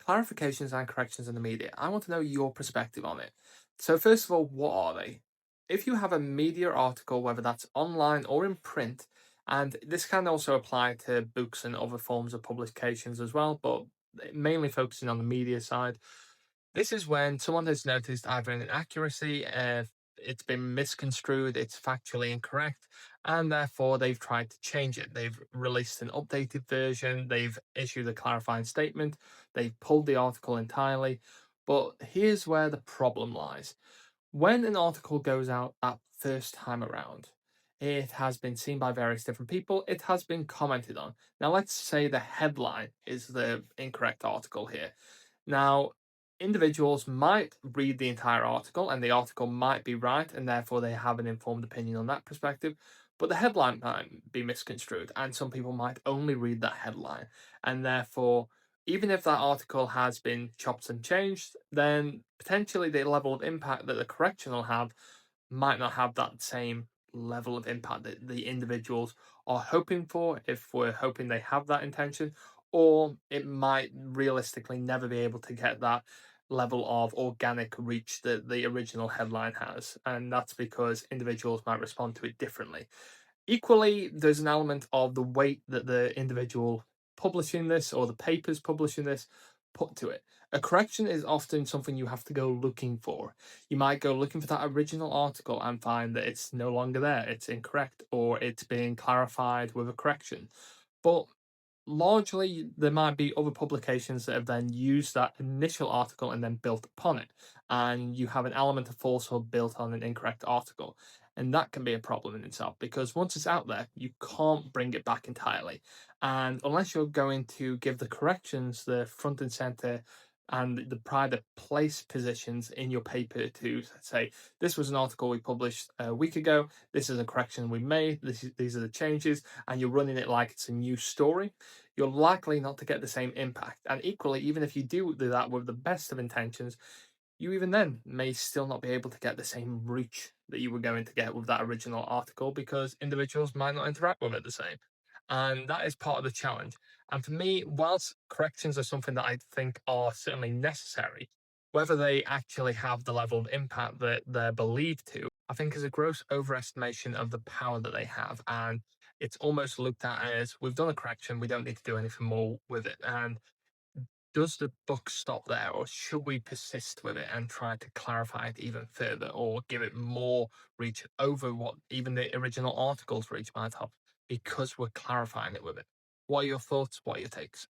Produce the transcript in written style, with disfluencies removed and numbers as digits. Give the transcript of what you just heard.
Clarifications and corrections in the media. I want to know your perspective on it. So, first of all, what are they? If you have a media article, whether that's online or in print, and this can also apply to books and other forms of publications as well, but mainly focusing on the media side, this is when someone has noticed either an inaccuracy, it's been misconstrued, it's factually incorrect, and therefore they've tried to change it. They've released an updated version, they've issued a clarifying statement, they've pulled the article entirely. But here's where the problem lies. When an article goes out that first time around, it has been seen by various different people, it has been commented on. Now, let's say the headline is the incorrect article here. Now, individuals might read the entire article and the article might be right, and therefore they have an informed opinion on that perspective. But the headline might be misconstrued, and some people might only read that headline, and therefore even if that article has been chopped and changed, then potentially the level of impact that the correction will have might not have that same level of impact that the individuals are hoping for, if we're hoping they have that intention, or it might realistically never be able to get that level of organic reach that the original headline has. And that's because individuals might respond to it differently. Equally, there's an element of the weight that the individual publishing this or the papers publishing this put to it. A correction is often something you have to go looking for. You might go looking for that original article and find that it's no longer there, it's incorrect, or it's being clarified with a correction. But largely, there might be other publications that have then used that initial article and then built upon it. And you have an element of falsehood built on an incorrect article. And that can be a problem in itself because once it's out there, you can't bring it back entirely. And unless you're going to give the corrections the front and center and the pride of place positions in your paper to say, this was an article we published a week ago, this is a correction we made, these are the changes, and you're running it like it's a new story, you're likely not to get the same impact. And equally, even if you do that with the best of intentions, you even then may still not be able to get the same reach that you were going to get with that original article because individuals might not interact with it the same. And that is part of the challenge. And for me, whilst corrections are something that I think are certainly necessary, whether they actually have the level of impact that they're believed to, I think is a gross overestimation of the power that they have. And it's almost looked at as we've done a correction, we don't need to do anything more with it. And does the book stop there, or should we persist with it and try to clarify it even further, or give it more reach over what even the original article's reach might have, because we're clarifying it with it? What are your thoughts? What are your takes?